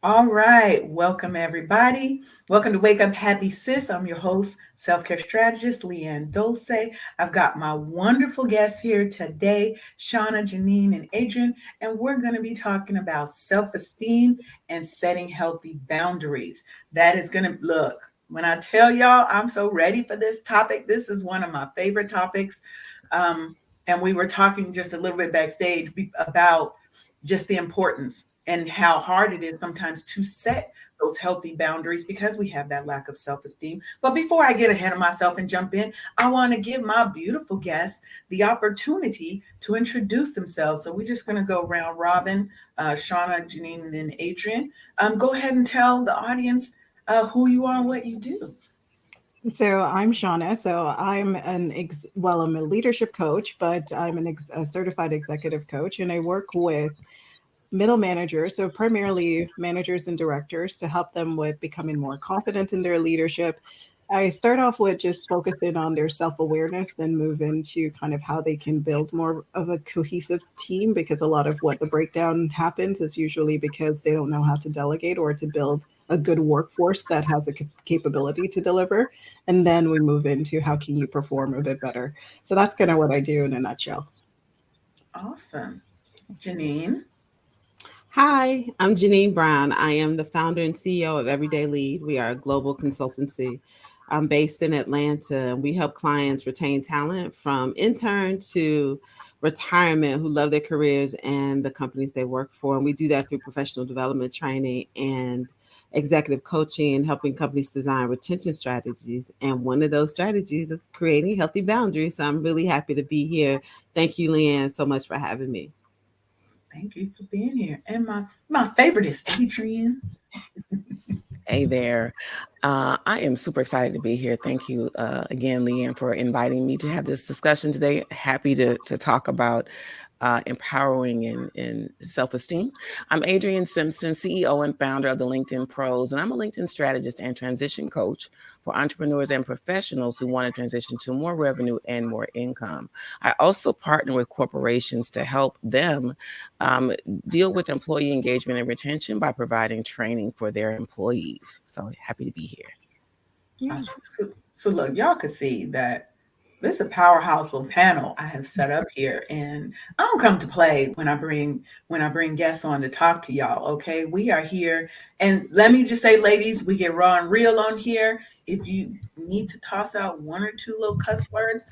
All right. Welcome, everybody. Welcome to Wake Up Happy Sis. I'm your host, self-care strategist, Leanne Dulce. I've got my wonderful guests here today, Shauna, Janine, and Adrian, and we're going to be talking about self-esteem and setting healthy boundaries. That is going to look, when I tell y'all I'm so ready for this topic, this is one of my favorite topics. And we were talking just a little bit backstage about just the importance and how hard it is sometimes to set those healthy boundaries because we have that lack of self-esteem. But before I get ahead of myself and jump in, I want to give my beautiful guests the opportunity to introduce themselves. So we're just going to go round robin, Shauna, Janine, and then Adrian. Go ahead and tell the audience who you are and what you do. So I'm Shauna. So I'm a leadership coach, but I'm a certified executive coach, and I work with middle managers, so primarily managers and directors, to help them with becoming more confident in their leadership. I start off with just focusing on their self awareness, then move into kind of how they can build more of a cohesive team, because a lot of what the breakdown happens is usually because they don't know how to delegate or to build a good workforce that has a capability to deliver. And then we move into how can you perform a bit better. So that's kind of what I do in a nutshell. Awesome. Janine. Hi, I'm Janine Brown. I am the founder and CEO of Everyday Lead. We are a global consultancy. I'm based in Atlanta, and we help clients retain talent from intern to retirement who love their careers and the companies they work for. And we do that through professional development training and executive coaching and helping companies design retention strategies. And one of those strategies is creating healthy boundaries. So I'm really happy to be here. Thank you, Leanne, so much for having me. Thank you for being here. And my favorite is Adrian. Hey there. I am super excited to be here. Thank you again, Leanne, for inviting me to have this discussion today. Happy to talk about empowering and self-esteem. I'm Adrienne Simpson, CEO and founder of the LinkedIn Pros, and I'm a LinkedIn strategist and transition coach for entrepreneurs and professionals who want to transition to more revenue and more income. I also partner with corporations to help them deal with employee engagement and retention by providing training for their employees. So happy to be here. Yeah. So look, y'all can see that this is a powerhouse little panel I have set up here, and I don't come to play when I bring guests on to talk to y'all. Okay, we are here, and let me just say, ladies, we get raw and real on here. If you need to toss out one or two little cuss words,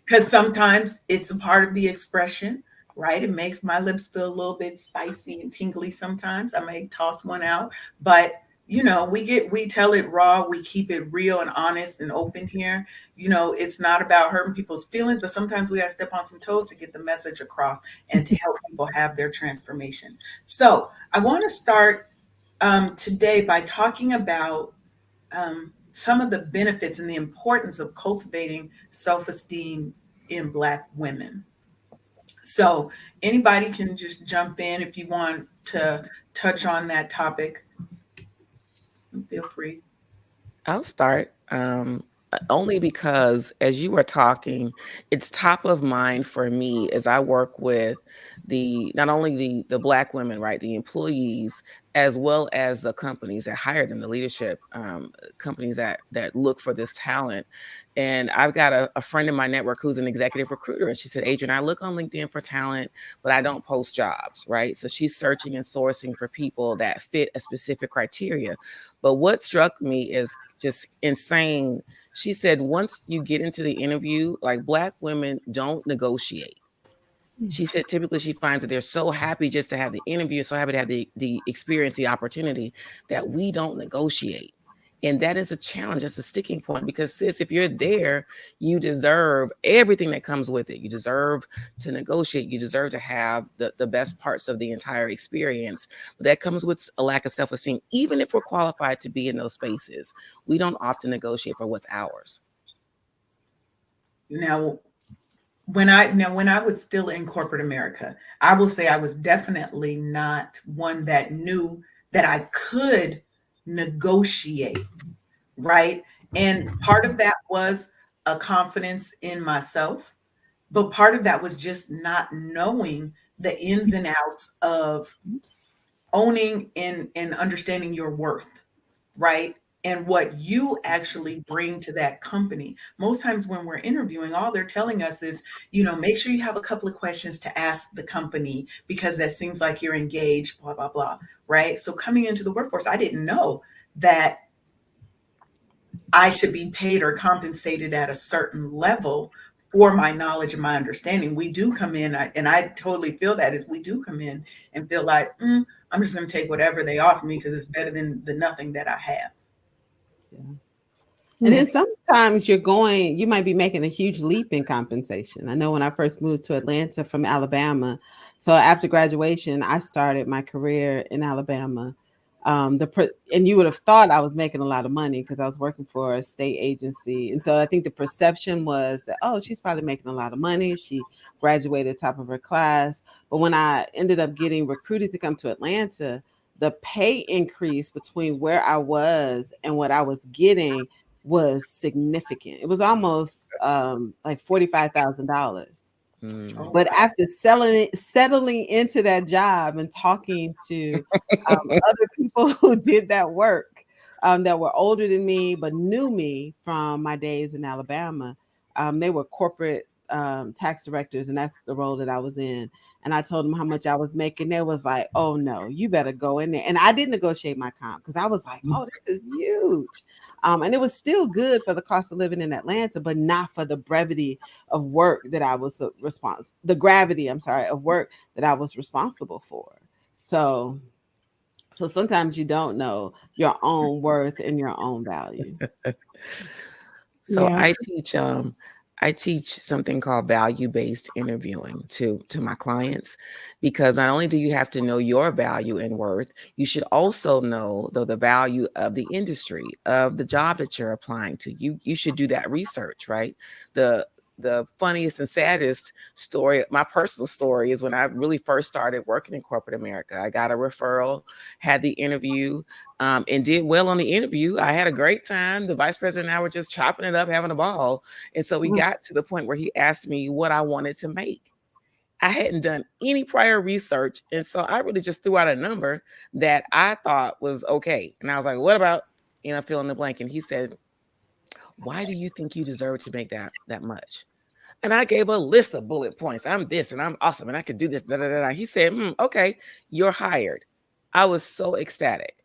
because sometimes it's a part of the expression, right? It makes my lips feel a little bit spicy and tingly sometimes. I may toss one out, but we tell it raw, we keep it real and honest and open here. It's not about hurting people's feelings, but sometimes we gotta step on some toes to get the message across and to help people have their transformation. So I want to start today by talking about some of the benefits and the importance of cultivating self-esteem in Black women. So anybody can just jump in if you want to touch on that topic. Feel free. I'll start only because as you were talking, it's top of mind for me as I work with not only the Black women, right, the employees, as well as the companies that hire them, the leadership companies that look for this talent. And I've got a friend in my network who's an executive recruiter, and she said, Adrian, I look on LinkedIn for talent, but I don't post jobs, right? So she's searching and sourcing for people that fit a specific criteria. But what struck me is just insane. She said, once you get into the interview, like Black women don't negotiate. She said typically she finds that they're so happy just to have the interview, so happy to have the experience, the opportunity, that we don't negotiate. And that is a challenge. It's a sticking point because, sis, if you're there, you deserve everything that comes with it. You deserve to negotiate. You deserve to have the best parts of the entire experience. But that comes with a lack of self-esteem. Even if we're qualified to be in those spaces, we don't often negotiate for what's ours. Now, when I was still in corporate America, I will say I was definitely not one that knew that I could negotiate, right? And part of that was a confidence in myself, but part of that was just not knowing the ins and outs of owning and understanding your worth, right? And what you actually bring to that company. Most times when we're interviewing, all they're telling us is, make sure you have a couple of questions to ask the company because that seems like you're engaged, blah, blah, blah, right? So coming into the workforce, I didn't know that I should be paid or compensated at a certain level for my knowledge and my understanding. We do come in, and I totally feel that is we do come in and feel like, I'm just going to take whatever they offer me because it's better than the nothing that I have. Yeah. And then sometimes you might be making a huge leap in compensation. I know when I first moved to Atlanta from Alabama, so after graduation, I started my career in Alabama. And you would have thought I was making a lot of money because I was working for a state agency. And so I think the perception was that, oh, she's probably making a lot of money. She graduated top of her class. But when I ended up getting recruited to come to Atlanta, the pay increase between where I was and what I was getting was significant. It was almost like $45,000. But after settling into that job and talking to other people who did that work that were older than me but knew me from my days in Alabama, they were corporate tax directors, and that's the role that I was in. And I told them how much I was making. They was like, "Oh no, you better go in there." And I did negotiate my comp because I was like, "Oh, this is huge." And it was still good for the cost of living in Atlanta, but not for the brevity of work that I was the gravity, of work that I was responsible for. So sometimes you don't know your own worth and your own value. So I teach something called value-based interviewing to my clients, because not only do you have to know your value and worth, you should also know the value of the industry, of the job that you're applying to. You should do that research, right? The funniest and saddest story, my personal story, is when I really first started working in corporate America. I got a referral, had the interview, and did well on the interview. I had a great time. The vice president and I were just chopping it up, having a ball. And so we got to the point where he asked me what I wanted to make. I hadn't done any prior research. And so I really just threw out a number that I thought was okay. And I was like, what about, fill in the blank? And he said, why do you think you deserve to make that much? And I gave a list of bullet points. I'm this and I'm awesome and I could do this. Da, da, da, da. He said, okay, you're hired. I was so ecstatic.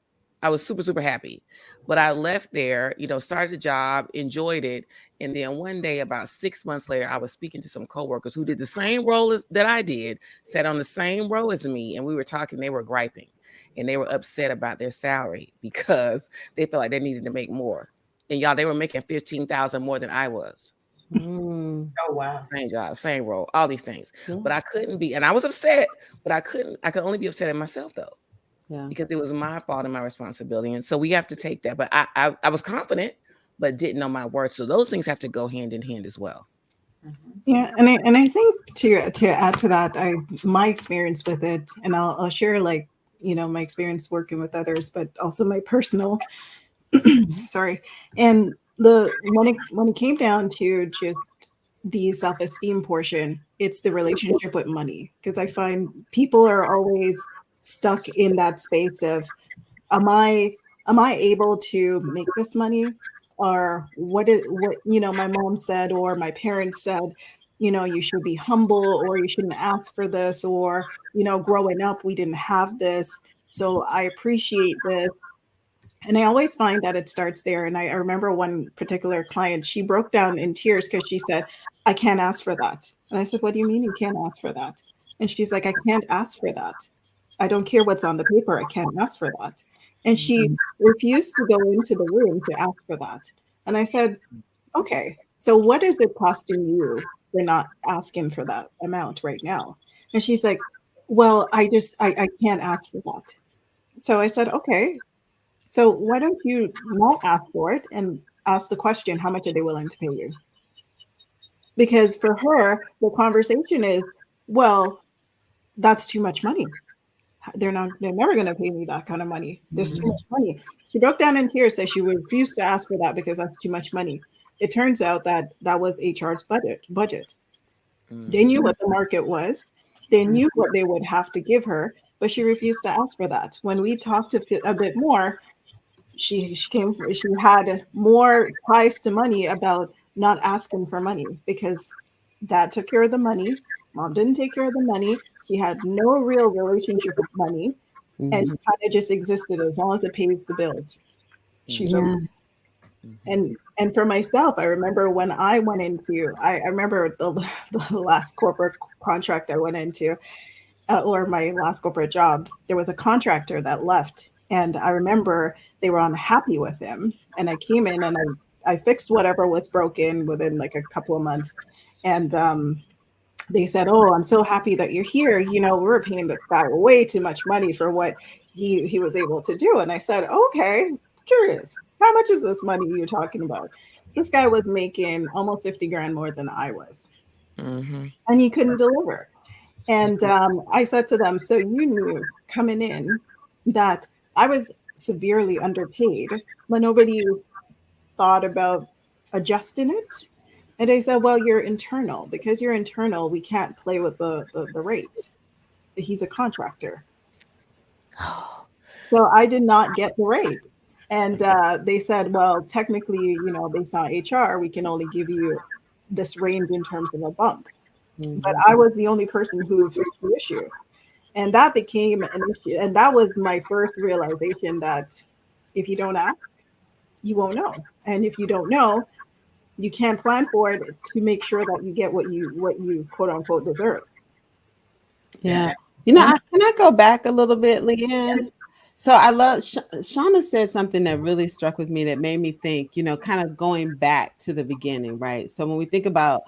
I was super, super happy. But I left there, started the job, enjoyed it. And then one day, about 6 months later, I was speaking to some coworkers who did the same role that I did, sat on the same row as me. And we were talking, they were griping and they were upset about their salary because they felt like they needed to make more. And y'all, they were making $15,000 more than I was. Oh, wow. Same job, same role, all these things. But I couldn't be, and I was upset, but I could only be upset at myself though. Yeah. Because it was my fault and my responsibility. And so we have to take that. But I was confident, but didn't know my worth. So those things have to go hand in hand as well. Yeah, and I think to add to that, my experience with it, and I'll share my experience working with others, but also my personal sorry. And when it came down to just the self-esteem portion, it's the relationship with money. Because I find people are always stuck in that space of, am I able to make this money? Or what my mom said or my parents said, you should be humble or you shouldn't ask for this, or growing up we didn't have this, so I appreciate this. And I always find that it starts there. And I remember one particular client, she broke down in tears because she said, I can't ask for that. And I said, what do you mean you can't ask for that? And she's like, I can't ask for that. I don't care what's on the paper. I can't ask for that. And she refused to go into the room to ask for that. And I said, okay, so what is it costing you for not asking for that amount right now? And she's like, well, I can't ask for that. So I said, okay, so why don't you not ask for it and ask the question, how much are they willing to pay you? Because for her, the conversation is, well, that's too much money. They're never going to pay me that kind of money. There's too much money. She broke down in tears, said she refused to ask for that because that's too much money. It turns out that was HR's budget. They knew what the market was. They knew what they would have to give her, but she refused to ask for that. When we talked a bit more, she had more ties to money about not asking for money because dad took care of the money, mom didn't take care of the money. She had no real relationship with money, and she Mhm. kind of just existed as long as it pays the bills. She's Yeah. okay. And for myself, I remember when I went into, I remember the last corporate contract I went into, or my last corporate job, there was a contractor that left. And I remember they were unhappy with him. And I came in and I fixed whatever was broken within like a couple of months. And they said, "Oh, I'm so happy that you're here. You know, we're paying this guy way too much money for what he was able to do." And I said, "Okay, curious. How much is this money you're talking about?" This guy was making almost 50 grand more than I was, Mm-hmm. and he couldn't deliver. And I said to them, "So you knew coming in that I was severely underpaid, but nobody thought about adjusting it?" And they said, "Well, you're internal. Because you're internal, we can't play with the rate. He's a contractor." So I did not get the rate. And they said, "Well, technically, you know, based on HR, we can only give you this range in terms of a bump." But Mhm. I was the only person who fixed the issue. And that became an issue. And that was my first realization that if you don't ask, you won't know. And if you don't know, you can't plan for it to make sure that you get what you quote unquote deserve. Yeah. Yeah. And Can I go back a little bit, Leanne? So I love Shauna said something that really struck with me that made me think, kind of going back to the beginning, right? So when we think about,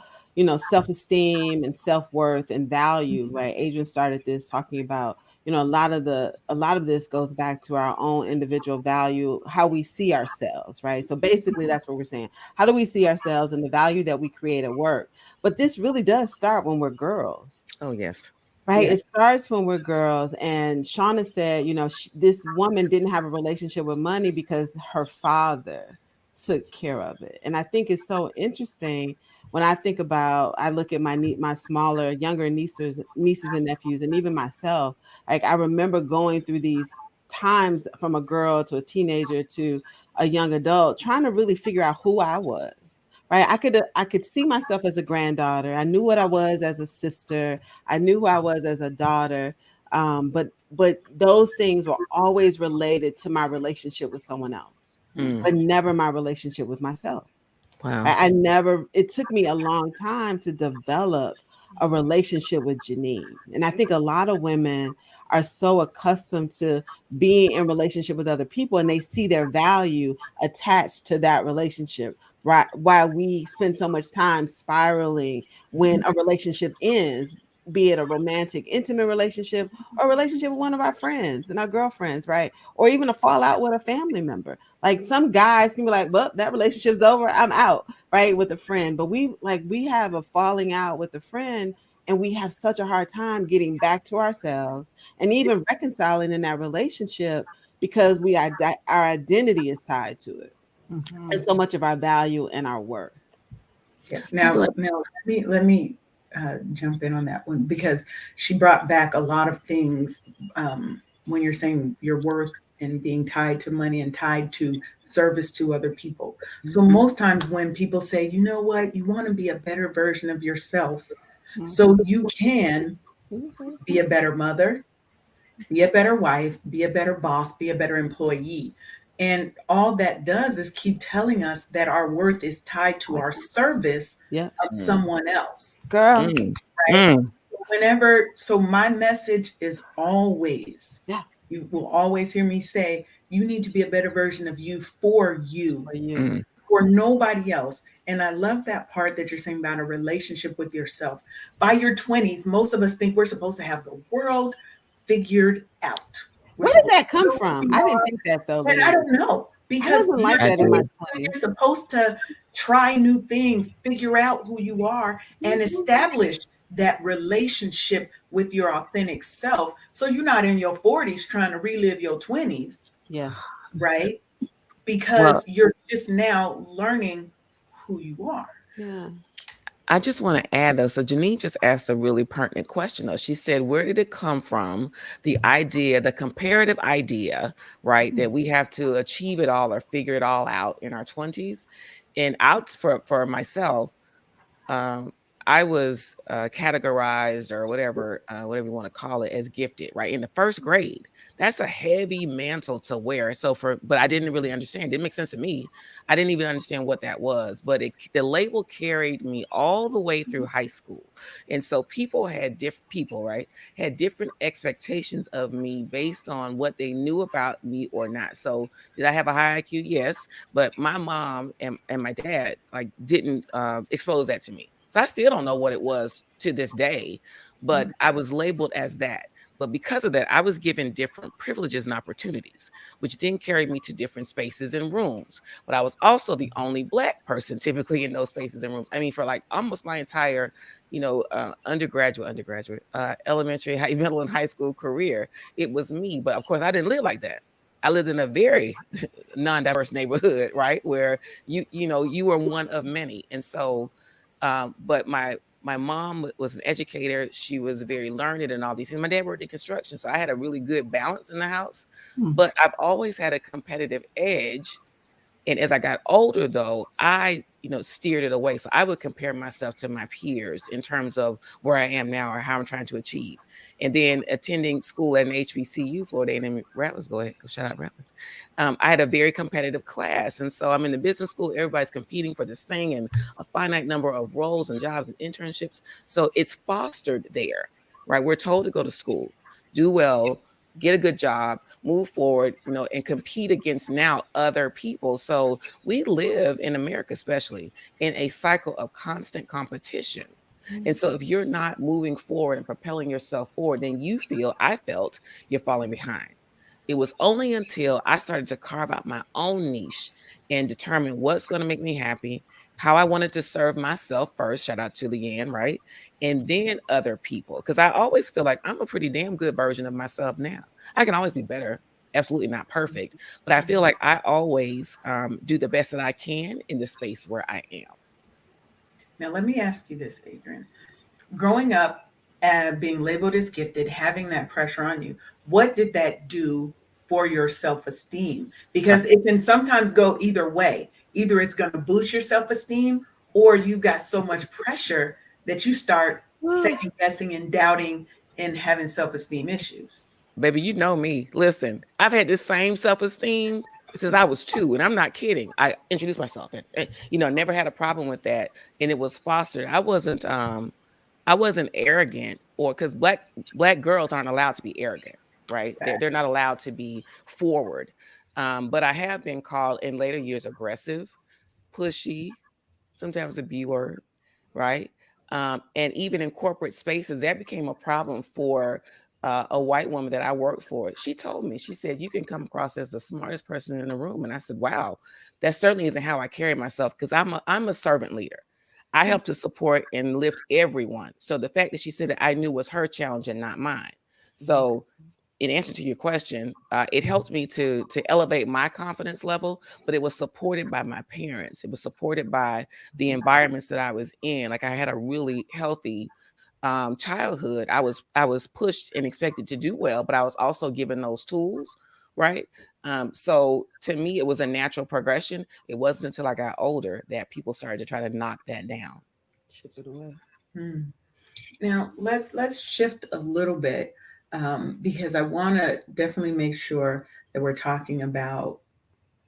self-esteem and self-worth and value, right? Adrian started this talking about, a lot of this goes back to our own individual value, how we see ourselves, right? So basically that's what we're saying. How do we see ourselves and the value that we create at work? But this really does start when we're girls. Oh, yes. Right. Yeah. It starts when we're girls. And Shauna said, this woman didn't have a relationship with money because her father took care of it. And I think it's so interesting when I look at my smaller, younger nieces and nephews, and even myself. Like I remember going through these times from a girl to a teenager to a young adult, trying to really figure out who I was. Right. I could see myself as a granddaughter. I knew what I was as a sister. I knew who I was as a daughter, but those things were always related to my relationship with someone else, Mm. but never my relationship with myself. Wow. I never. It took me a long time to develop a relationship with Janine, and I think a lot of women are so accustomed to being in relationship with other people, and they see their value attached to that relationship. Right, while we spend so much time spiraling when a relationship ends, be it a romantic, intimate relationship or a relationship with one of our friends and our girlfriends, right? Or even a fallout with a family member. Like some guys can be like, well, that relationship's over, I'm out, right? With a friend. But we have a falling out with a friend and we have such a hard time getting back to ourselves and even reconciling in that relationship because our identity is tied to it. And mhm. so much of our value and our worth. Yes. I feel Now, like, let me jump in on that one because she brought back a lot of things when you're saying your worth and being tied to money and tied to service to other people. So Mhm. most times when people say, you know what, you want to be a better version of yourself, so Mhm. you can be a better mother, be a better wife, be a better boss, be a better employee. And all that does is keep telling us that our worth is tied to our service Yep. of mm, someone else, Girl. mm, right? mm. So my message is always, Yeah. you will always hear me say, you need to be a better version of you, For you. Mm. for nobody else. And I love that part that you're saying about a relationship with yourself. By your 20s, most of us think we're supposed to have the world figured out. We're Where did supposed that to come know who from? we I didn't are. think that though, And I Leah. don't know I because wasn't like I that in my do. you're 20s. supposed to try new things, figure out who you are, and establish that relationship with your authentic self. So you're not in your 40s trying to relive your 20s, Yeah. right? Well, Because you're just now learning who you are. Yeah. I just want to add though. So Janine just asked a really pertinent question though. She said, where did it come from? The idea, the comparative idea, right? That we have to achieve it all or figure it all out in our 20s. And out for myself, um, I was categorized or whatever you want to call it, as gifted, right? In the first grade. That's a heavy mantle to wear. But I didn't really understand. It didn't make sense to me. I didn't even understand what that was. But the label carried me all the way through high school. And so people, right, had different expectations of me based on what they knew about me or not. So did I have a high IQ? Yes. But my mom and my dad like didn't expose that to me. So I still don't know what it was to this day, but I was labeled as that. But because of that, I was given different privileges and opportunities, which then carried me to different spaces and rooms. But I was also the only Black person typically in those spaces and rooms. I mean, for like almost my entire, undergraduate, elementary, middle, and high school career, it was me. But of course, I didn't live like that. I lived in a very non-diverse neighborhood, right? Where you were one of many. And so, but my mom was an educator. She was very learned and all these things. My dad worked in construction. So I had a really good balance in the house, but I've always had a competitive edge. And as I got older, though, I, steered it away. So I would compare myself to my peers in terms of where I am now or how I'm trying to achieve. And then attending school at an HBCU, Florida A&M Rattlers, go ahead, go shout out Rattlers. I had a very competitive class. And so I'm in the business school, everybody's competing for this thing and a finite number of roles and jobs and internships. So it's fostered there, right? We're told to go to school, do well, get a good job, move forward, and compete against now other people. So we live in America, especially in a cycle of constant competition. And so if you're not moving forward and propelling yourself forward, then I felt you're falling behind. It was only until I started to carve out my own niche and determine what's going to make me happy, how I wanted to serve myself first. Shout out to Leanne, right? And then other people. Because I always feel like I'm a pretty damn good version of myself now. I can always be better. Absolutely not perfect. But I feel like I always do the best that I can in the space where I am. Now, let me ask you this, Adrian. Growing up and being labeled as gifted, having that pressure on you, what did that do for your self-esteem? Because it can sometimes go either way. Either it's going to boost your self-esteem or you've got so much pressure that you start second guessing and doubting and having self-esteem issues. Baby, you know me. Listen, I've had this same self-esteem since I was 2, and I'm not kidding. I introduced myself and never had a problem with that. And it was fostered. I wasn't arrogant, or because black girls aren't allowed to be arrogant, right? They're not allowed to be forward. But I have been called in later years aggressive, pushy, sometimes a B word, right? And even in corporate spaces, that became a problem for a white woman that I worked for. She told me, she said, you can come across as the smartest person in the room. And I said, wow, that certainly isn't how I carry myself, because I'm a servant leader. I help to support and lift everyone. So the fact that she said that I knew was her challenge and not mine. So in answer to your question, it helped me to elevate my confidence level, but it was supported by my parents. It was supported by the environments that I was in. Like I had a really healthy childhood. I was pushed and expected to do well, but I was also given those tools, right? So to me, it was a natural progression. It wasn't until I got older that people started to try to knock that down. Chip it away. Now let's shift a little bit because I want to definitely make sure that we're talking about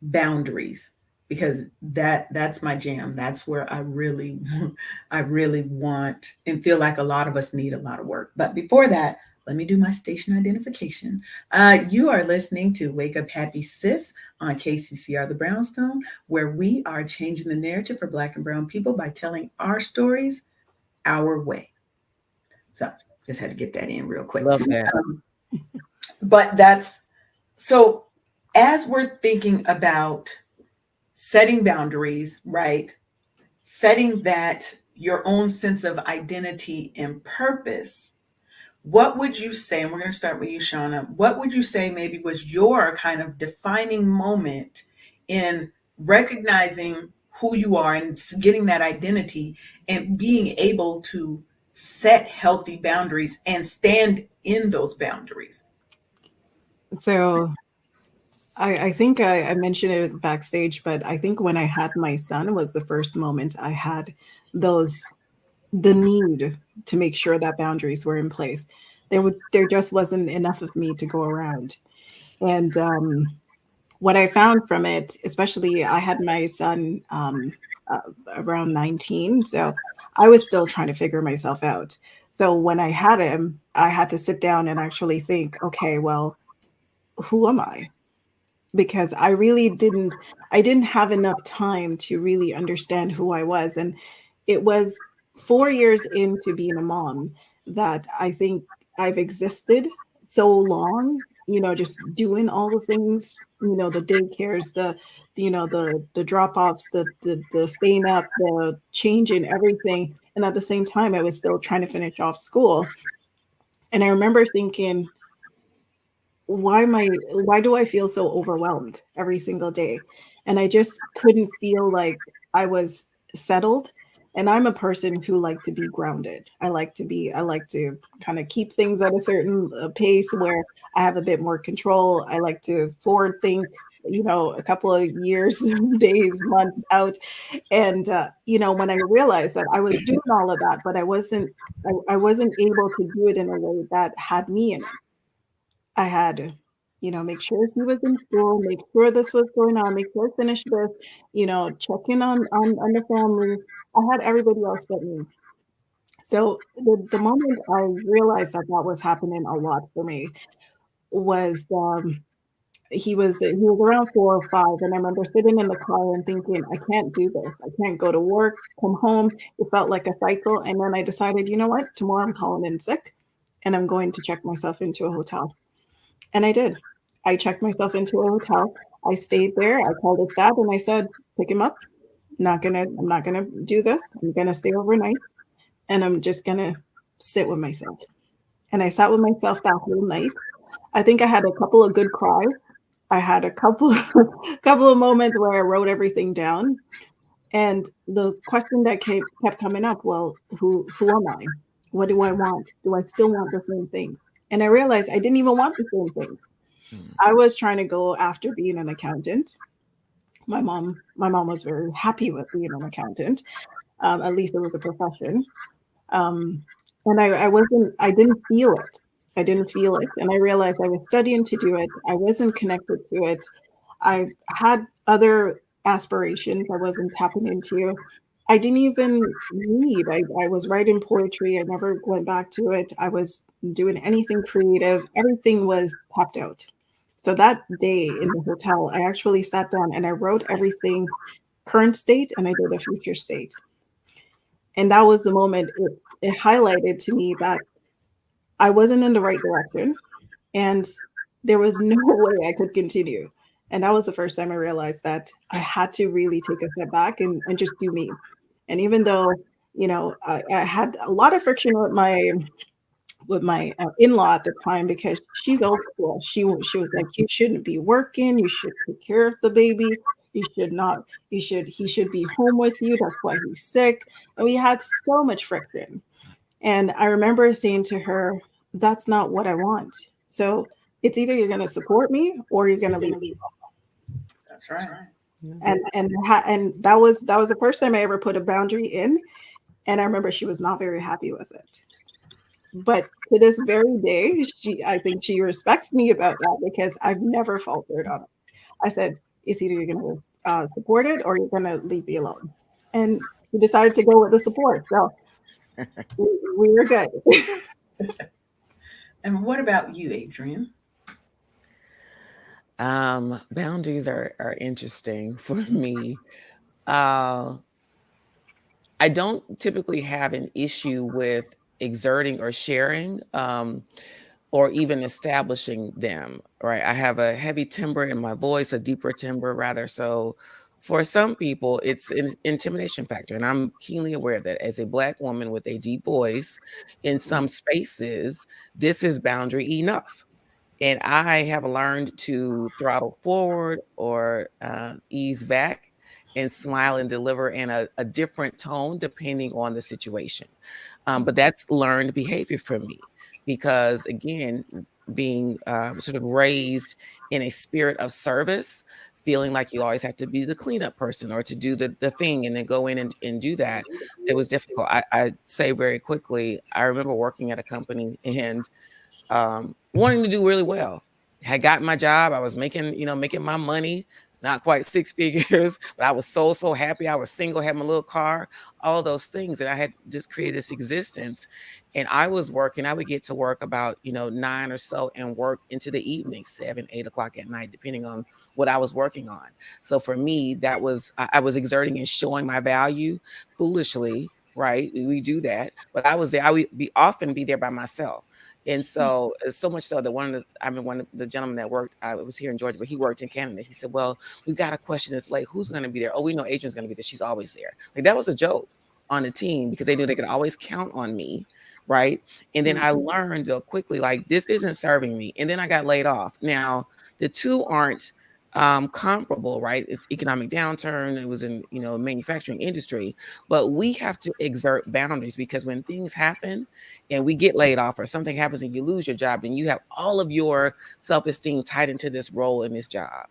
boundaries, because that's my jam. That's where I really want and feel like a lot of us need a lot of work. But before that, let me do my station identification. You are listening to Wake Up Happy Sis on KCCR The Brownstone, where we are changing the narrative for Black and Brown people by telling our stories our way. So just had to get that in real quick. Love that. But that's so as we're thinking about setting boundaries, right? Setting that your own sense of identity and purpose. What would you say, and we're going to start with you, Shauna, what would you say maybe was your kind of defining moment in recognizing who you are and getting that identity and being able to set healthy boundaries and stand in those boundaries. So I think I mentioned it backstage, but I think when I had my son was the first moment I had those the need to make sure that boundaries were in place. There just wasn't enough of me to go around. And what I found from it, especially I had my son uh, around 19, so I was still trying to figure myself out. So when I had him, I had to sit down and actually think, okay, well, who am I? Because I didn't have enough time to really understand who I was. And it was 4 years into being a mom that I think I've existed so long, just doing all the things, the daycares, the drop-offs, the staying up, the changing everything. And at the same time, I was still trying to finish off school. And I remember thinking, why do I feel so overwhelmed every single day? And I just couldn't feel like I was settled. And I'm a person who like to be grounded. I like to kind of keep things at a certain pace where I have a bit more control. I like to forward think, a couple of years, days, months out. And when I realized that I was doing all of that, but I wasn't able to do it in a way that had me in it. I had to, make sure he was in school, make sure this was going on, make sure I finished this, check in on the family. I had everybody else but me. So the moment I realized that that was happening a lot for me was he was around 4 or 5, and I remember sitting in the car and thinking, I can't do this. I can't go to work, come home. It felt like a cycle, and then I decided, you know what? Tomorrow I'm calling in sick, and I'm going to check myself into a hotel. And I did. I checked myself into a hotel. I stayed there. I called his dad and I said, pick him up. I'm not gonna do this. I'm gonna stay overnight and I'm just gonna sit with myself. And I sat with myself that whole night. I think I had a couple of good cries. I had a couple couple of moments where I wrote everything down. And the question that kept coming up, well, who am I? What do I want? Do I still want the same things? And I realized I didn't even want the same things. Mm. I was trying to go after being an accountant. My mom was very happy with being an accountant. At least it was a profession. Um, and I didn't feel it. I didn't feel it. And I realized I was studying to do it. I wasn't connected to it. I had other aspirations I wasn't tapping into. I didn't even read. I was writing poetry. I never went back to it. I was doing anything creative. Everything was tapped out. So that day in the hotel, I actually sat down and I wrote everything current state and I did a future state. And that was the moment it highlighted to me that I wasn't in the right direction and there was no way I could continue. And that was the first time I realized that I had to really take a step back and just do me. And even though, I had a lot of friction with my in-law at the time because she's old school. She was like, you shouldn't be working. You should take care of the baby. You should not. He should be home with you. That's why he's sick. And we had so much friction. And I remember saying to her, "That's not what I want. So it's either you're going to support me or you're going to leave." That's right. And that was the first time I ever put a boundary in. And I remember she was not very happy with it. But to this very day, I think she respects me about that because I've never faltered on it. I said, it's either you're going to support it or you're going to leave me alone. And we decided to go with the support. So we were good. And what about you, Adrian? Boundaries are interesting for me. Uh, I don't typically have an issue with exerting or sharing, or even establishing them, right? I have a heavy timbre in my voice, a deeper timbre rather. So for some people, it's an intimidation factor. And I'm keenly aware that as a Black woman with a deep voice, in some spaces, this is boundary enough. And I have learned to throttle forward or ease back and smile and deliver in a different tone depending on the situation. But that's learned behavior for me because, again, being sort of raised in a spirit of service, feeling like you always have to be the cleanup person or to do the thing and then go in and do that, it was difficult. I say very quickly, I remember working at a company and wanting to do really well. Had gotten my job. I was making, making my money, not quite six figures, but I was so happy. I was single, had my little car, all those things. And I had just created this existence. And I was working, I would get to work about, 9 or so and work into the evening, 7, 8 o'clock at night, depending on what I was working on. So for me, that was, I was exerting and showing my value foolishly. Right. We do that. But I was there. I would often be there by myself. And so much so that one of the gentlemen that worked, I was here in Georgia, but he worked in Canada. He said, well, we've got a question that's late. Who's going to be there? Oh, we know Adrian's going to be there. She's always there. Like that was a joke on the team because they knew they could always count on me. Right. And then I learned quickly, like, this isn't serving me. And then I got laid off. Now, the two aren't comparable, right? It's economic downturn. It was in, manufacturing industry, but we have to exert boundaries because when things happen and we get laid off or something happens and you lose your job, then you have all of your self-esteem tied into this role in this job.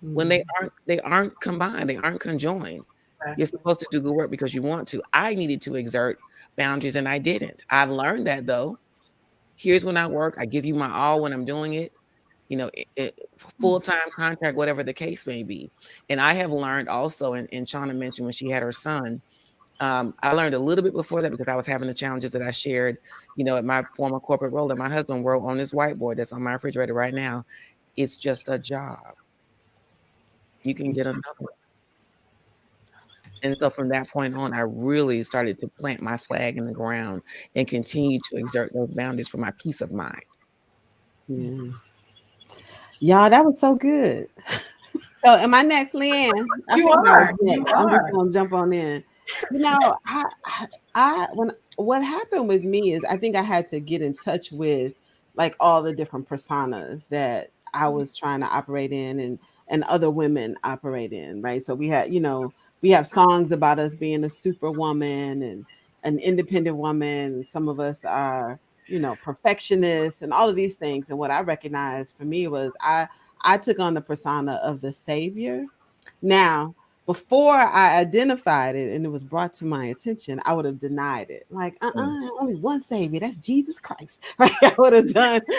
When they aren't combined, they aren't conjoined. You're supposed to do good work because you want to. I needed to exert boundaries and I didn't. I've learned that though. Here's when I work. I give you my all when I'm doing it. Full-time contract, whatever the case may be. And I have learned also, and Shauna mentioned when she had her son, I learned a little bit before that because I was having the challenges that I shared, at my former corporate role, and my husband wrote on this whiteboard that's on my refrigerator right now. It's just a job. You can get another one. And so from that point on, I really started to plant my flag in the ground and continue to exert those boundaries for my peace of mind. Yeah. Y'all, that was so good. So am I next, Leanne? You are. You I'm just are. gonna jump on in. What happened with me is I think I had to get in touch with like all the different personas that I was trying to operate in and other women operate in, right? So we have songs about us being a superwoman and an independent woman, and some of us are perfectionists and all of these things. And what I recognized for me was I took on the persona of the savior. Now, before I identified it and it was brought to my attention, I would have denied it. Like, only one savior, that's Jesus Christ. Right? I would have pretended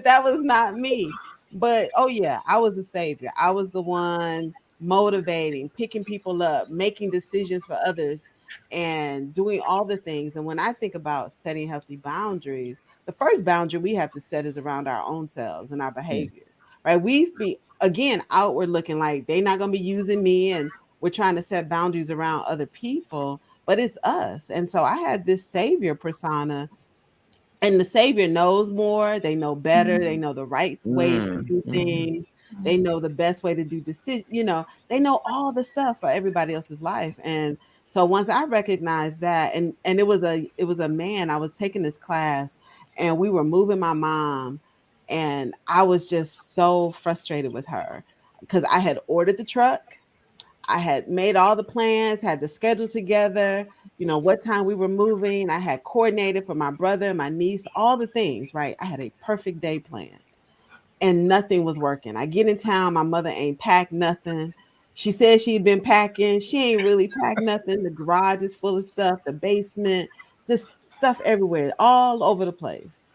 that was not me. But oh yeah, I was a savior. I was the one motivating, picking people up, making decisions for others, and doing all the things. And when I think about setting healthy boundaries, the first boundary we have to set is around our own selves and our behaviors, right? We be again outward looking like they're not going to be using me, and we're trying to set boundaries around other people, but it's us. And so I had this savior persona, and the savior knows more. They know better. They know the right ways to do things. They know the best way to do decisions. They know all the stuff for everybody else's life. And so once I recognized that, and it was a man, I was taking this class, and we were moving my mom, and I was just so frustrated with her because I had ordered the truck. I had made all the plans, had the schedule together, what time we were moving. I had coordinated for my brother, my niece, all the things, right? I had a perfect day planned and nothing was working. I get in town, my mother ain't packed nothing. She said she'd been packing. She ain't really packed nothing. The garage is full of stuff, the basement, just stuff everywhere, all over the place.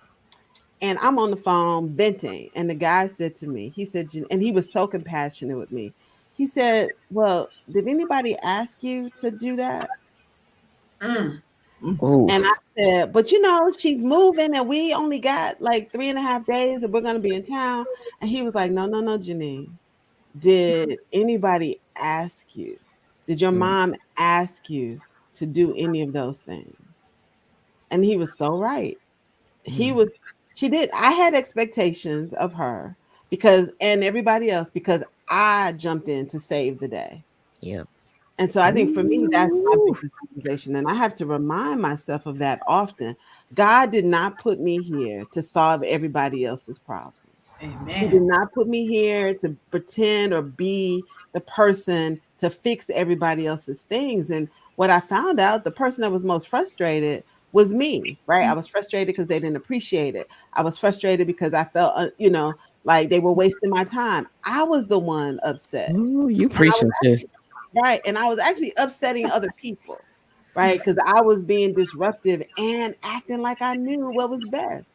And I'm on the phone venting. And the guy said to me, he said, and he was so compassionate with me. He said, well, did anybody ask you to do that? Mm. And I said, but she's moving and we only got like 3.5 days and we're going to be in town. And he was like, no, Janine. Did anybody ask you? Did your mom ask you to do any of those things? And he was so right. She did. I had expectations of her and everybody else because I jumped in to save the day. Yeah. And so I think for me, that's my biggest realization. And I have to remind myself of that often. God did not put me here to solve everybody else's problems. He did Amen. not put me here to pretend or be the person to fix everybody else's things. And what I found out, the person that was most frustrated was me, right? I was frustrated because they didn't appreciate it. I was frustrated because I felt, like they were wasting my time. I was the one upset. Ooh, you And I was preaching, sis. right. And I was actually upsetting other people, right? Because I was being disruptive and acting like I knew what was best.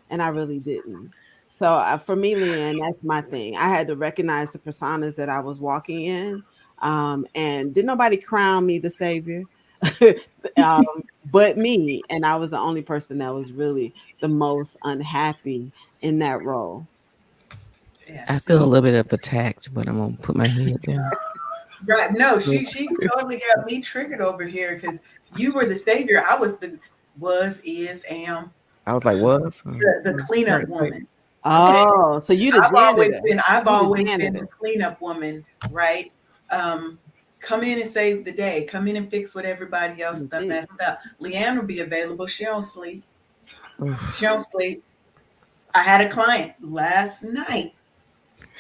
And I really didn't. So for me, Leanne, that's my thing. I had to recognize the personas that I was walking in. And did nobody crown me the savior? um, but me. And I was the only person that was really the most unhappy in that role. I Yes. feel a little bit of attacked, but I'm gonna put my head down. Right. No, she totally got me triggered over here because you were the savior. I is, am I was like, was? the cleanup Current state. woman. Okay. Oh, so you the janitor. I've You the always been the janitor. cleanup woman, right? Um, come in and save the day. Come in and fix what everybody else done Indeed. messed up. Leanne will be available. She don't sleep. She Oof. don't sleep. I had a client last night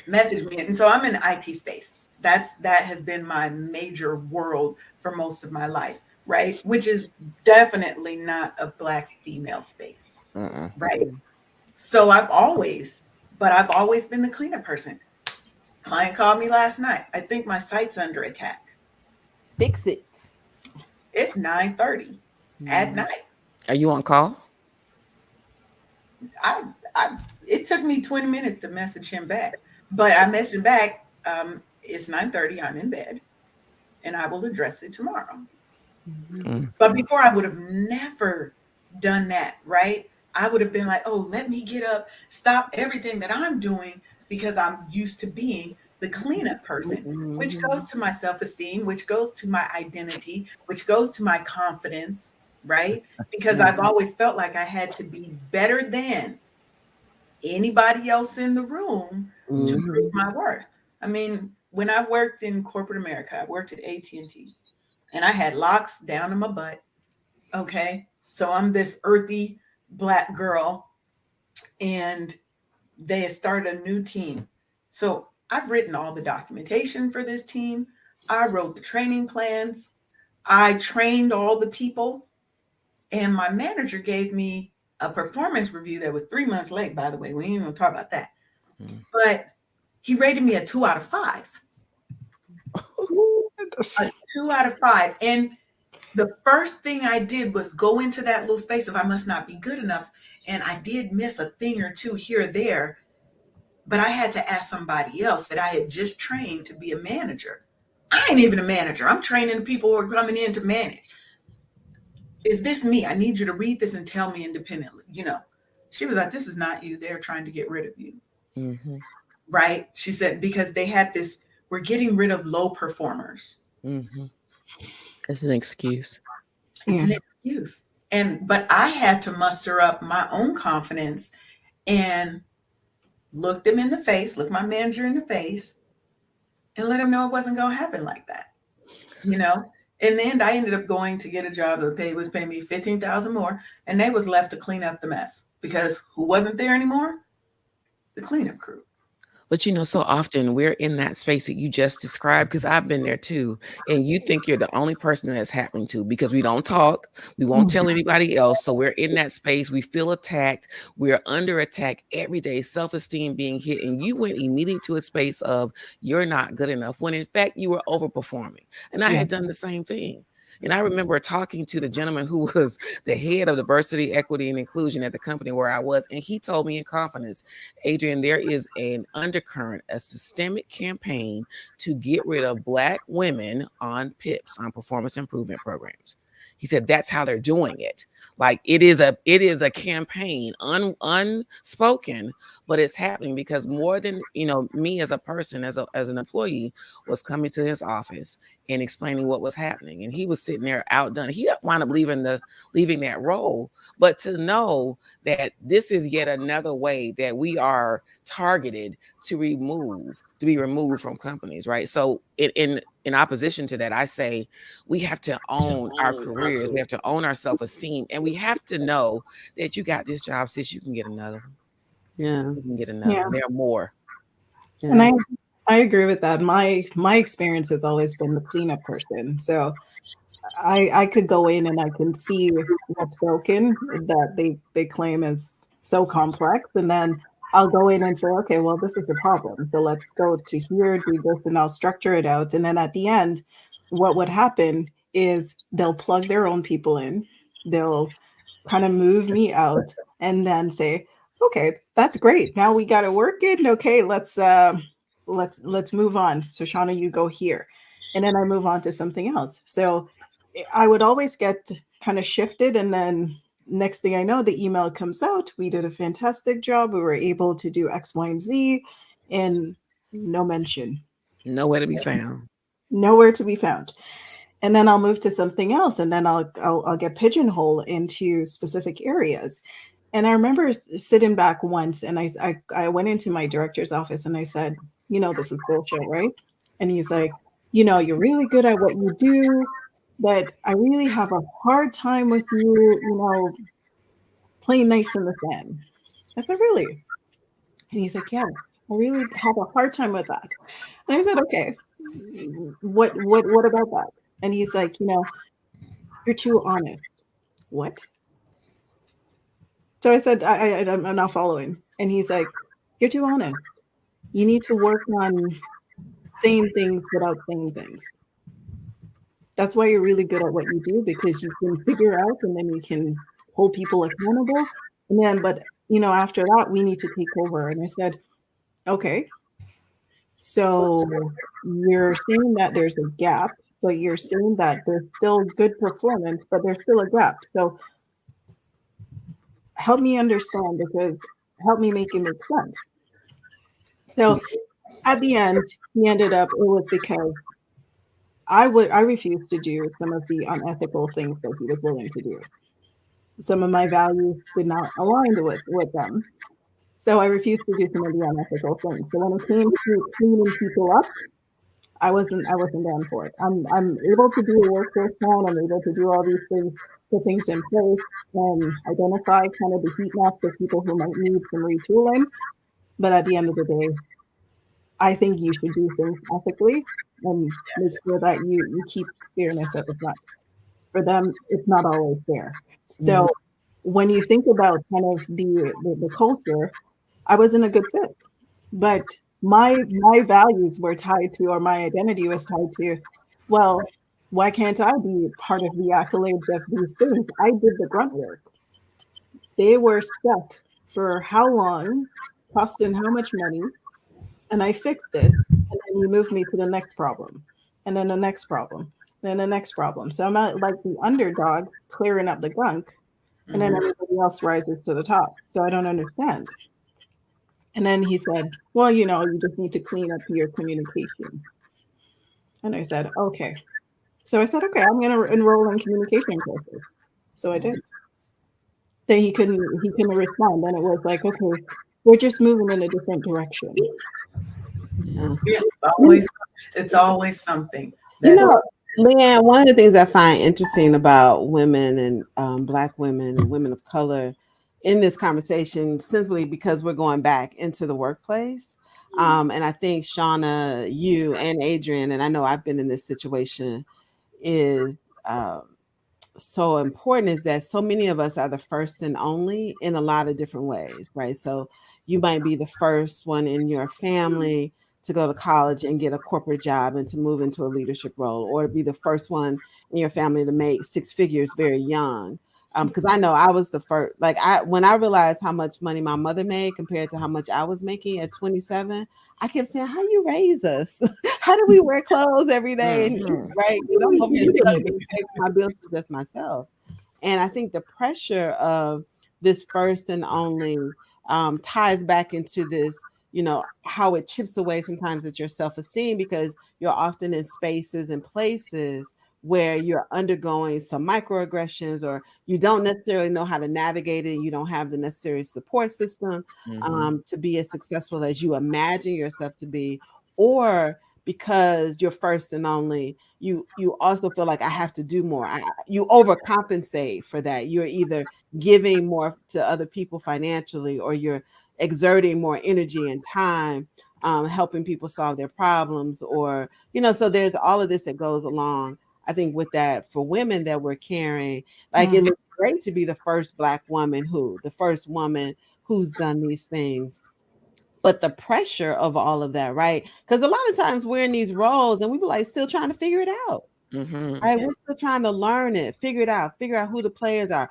message me, and so I'm in the IT space. That has been my major world for most of my life, right? Which is definitely not a black female space, Uh-uh. right? So I've always been the cleanup person. Client called me last night. I think my site's under attack. Fix it. It's 9:30 at Mm. night. Are you on call? I, I it took me 20 minutes to message him back, but I messaged him back. It's 9:30. I'm in bed, and I will address it tomorrow. Mhm. Mm. But before I would have never done that, right? I would have been like, oh, let me get up, stop everything that I'm doing because I'm used to being the cleanup person, which goes Mhm. to my self esteem, which goes to my identity, which goes to my confidence, right? Because I've Mhm. always felt like I had to be better than anybody else in the room to prove Mhm. my worth. I mean, when I worked in corporate America, I worked at AT&T and I had locks down to my butt. Okay. So I'm this earthy black girl, and they had started a new team. So I've written all the documentation for this team. I wrote the training plans. I trained all the people. And my manager gave me a performance review that was 3 months late, by the way. We ain't even talk about that. Mm. But he rated me a 2 out of 5. A 2 out of 5. And the first thing I did was go into that little space of I must not be good enough. And I did miss a thing or two here or there, but I had to ask somebody else that I had just trained to be a manager. I ain't even a manager. I'm training the people who are coming in to manage. Is this me? I need you to read this and tell me independently. She was like, this is not you. They're trying to get rid of you. Mm-hmm. Right? She said, because they had this, we're getting rid of low performers. Mm-hmm. It's an excuse. It's Yeah. an excuse. But I had to muster up my own confidence and look them in the face, look my manager in the face, and let him know it wasn't going to happen like that. You know, in the end, I ended up going to get a job that was paying me 15,000 more, and they was left to clean up the mess because who wasn't there anymore? The cleanup crew. But so often we're in that space that you just described, because I've been there too. And you think you're the only person that it's happening to because we don't talk, we won't tell anybody else. So we're in that space, we feel attacked, we're under attack every day, self-esteem being hit. And you went immediately to a space of you're not good enough when in fact you were overperforming. And I Yeah. had done the same thing. And I remember talking to the gentleman who was the head of diversity, equity, and inclusion at the company where I was. And he told me in confidence, Adrian, there is an undercurrent, a systemic campaign to get rid of Black women on PIPs, on performance improvement programs. He said that's how they're doing it. Like it is a campaign, unspoken, but it's happening because more than me as a person, as an employee, was coming to his office and explaining what was happening, and he was sitting there outdone. He wound up leaving that role, but to know that this is yet another way that we are targeted to be removed from companies, right? So in opposition to that, I say we have to own our careers, we have to own our self-esteem, and we have to know that you got this job, sis, you can get another one. Yeah. We can get enough, Yeah. and there are more. And Yeah. I agree with that. My experience has always been the cleanup person. So I could go in and I can see what's broken that they claim is so complex, and then I'll go in and say, okay, well, this is a problem. So let's go to here, do this, and I'll structure it out. And then at the end, what would happen is they'll plug their own people in. They'll kind of move me out and then say, okay, that's great. Now we got it working. Okay, let's move on. So Shauna, you go here. And then I move on to something else. So I would always get kind of shifted, and then next thing I know, the email comes out. We did a fantastic job. We were able to do X, Y, and Z, and no mention, Nowhere to be found. nowhere to be found. And then I'll move to something else, and then I'll get pigeonholed into specific areas. And I remember sitting back once, and I went into my director's office and I said, this is bullshit, right? And he's like, you're really good at what you do, but I really have a hard time with you, playing nice in the fan. I said, really? And he's like, yes, I really have a hard time with that. And I said, okay, what about that? And he's like, you're too honest. What? So I said, I'm not following. And he's like, you're too honest. You need to work on saying things without saying things. That's why you're really good at what you do, because you can figure out and then you can hold people accountable. And then, but after that, we need to take over. And I said, okay, so you're saying that there's a gap, but you're saying that there's still good performance, but there's still a gap. So help me understand, because help me make it make sense. So at the end, he ended up, it was because I refused to do some of the unethical things that he was willing to do. Some of my values did not align with them. So I refused to do some of the unethical things. So when it came to cleaning people up, I wasn't down for it. I'm able to do a workforce plan. I'm able to do all these things, put things in place, and identify kind of the heat maps of people who might need some retooling. But at the end of the day, I think you should do things ethically and make sure that you keep fairness at the front. For them, it's not always fair. So when you think about kind of the culture, I wasn't a good fit. But my values were tied to, or my identity was tied to, well, why can't I be part of the accolades of these things? I did the grunt work. They were stuck for how long, costing how much money, and I fixed it. And then you move me to the next problem, and then the next problem, and then the next problem. So I'm not like the underdog clearing up the gunk, and then everybody else rises to the top. So I don't understand. And then he said, well, you just need to clean up your communication. And I said, okay. So I said, okay, I'm going to enroll in communication courses. So I did. Then he couldn't respond. Then it was like, okay, we're just moving in a different direction. Yeah. Yeah, it's always something. You That's know, Leanne, one of the things I find interesting about women and Black women and women of color in this conversation, simply because we're going back into the workplace. And I think Shauna, you and Adrian, and I know I've been in this situation, is so important is that so many of us are the first and only in a lot of different ways, right? So you might be the first one in your family to go to college and get a corporate job and to move into a leadership role, or be the first one in your family to make six figures very young. Because I know I was the first, like when I realized how much money my mother made compared to how much I was making at 27, I kept saying, how you raise us? How do we wear clothes every day and eat, right? Because I'm over here struggling to pay for my bills for just myself. And I think the pressure of this first and only ties back into this, how it chips away sometimes at your self-esteem, because you're often in spaces and places where you're undergoing some microaggressions, or you don't necessarily know how to navigate it. You don't have the necessary support system to be as successful as you imagine yourself to be, or because you're first and only, you also feel like I have to do more. You overcompensate for that. You're either giving more to other people financially, or you're exerting more energy and time, helping people solve their problems, or, so there's all of this that goes along. I think with that, for women that we're carrying, like it looks great to be the first Black woman the first woman who's done these things. But the pressure of all of that, right? Because a lot of times we're in these roles and we were like still trying to figure it out. Right? We're still trying to learn it, figure out who the players are,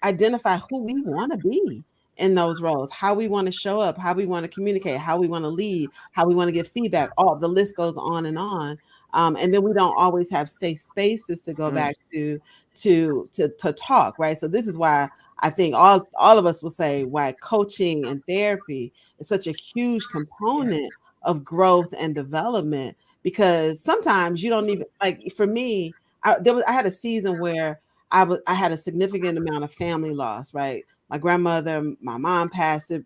identify who we want to be in those roles, how we want to show up, how we want to communicate, how we want to lead, how we want to give feedback. All the list goes on and on. And then we don't always have safe spaces to go back to talk, right? So this is why I think all of us will say why coaching and therapy is such a huge component of growth and development, because sometimes you don't even, like, for me, I had a season where I had a significant amount of family loss, right? My grandmother, my mom passed it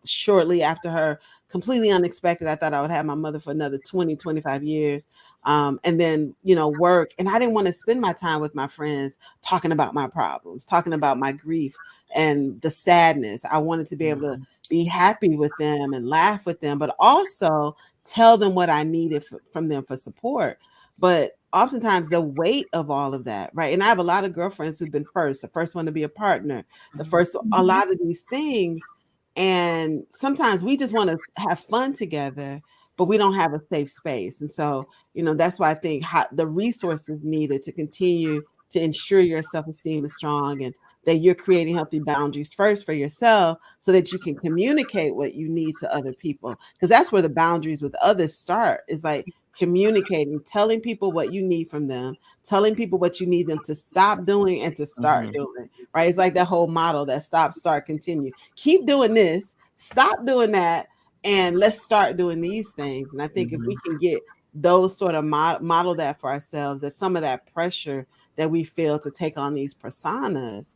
shortly after her, completely unexpected. I thought I would have my mother for another 20, 25 years. And then, work. And I didn't want to spend my time with my friends talking about my problems, talking about my grief and the sadness. I wanted to be able to be happy with them and laugh with them, but also tell them what I needed from them for support. But oftentimes the weight of all of that, right? And I have a lot of girlfriends who've been the first one to be a partner, a lot of these things. And sometimes we just want to have fun together, but we don't have a safe space. And so, that's why I think the resources needed to continue to ensure your self-esteem is strong, and that you're creating healthy boundaries first for yourself so that you can communicate what you need to other people. Because that's where the boundaries with others start, is like communicating, telling people what you need from them, telling people what you need them to stop doing and to start doing, right? It's like that whole model, that stop, start, continue. Keep doing this, stop doing that, and let's start doing these things. And I think if we can get those sort of model that for ourselves, that some of that pressure that we feel to take on these personas,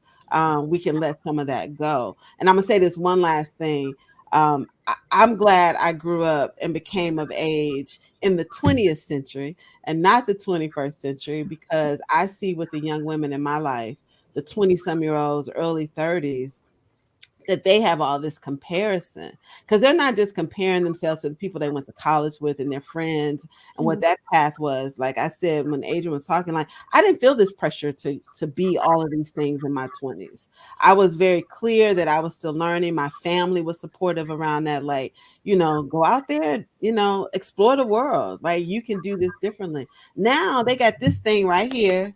we can let some of that go. And I'm gonna say this one last thing. I'm glad I grew up and became of age in the 20th century and not the 21st century, because I see with the young women in my life, the 20-some-year-olds, early 30s, that they have all this comparison, because they're not just comparing themselves to the people they went to college with and their friends and what that path was. Like I said, when Adrian was talking, like, I didn't feel this pressure to be all of these things in my 20s. I was very clear that I was still learning. My family was supportive around that. Like, go out there, explore the world, right? You can do this differently. Now they got this thing right here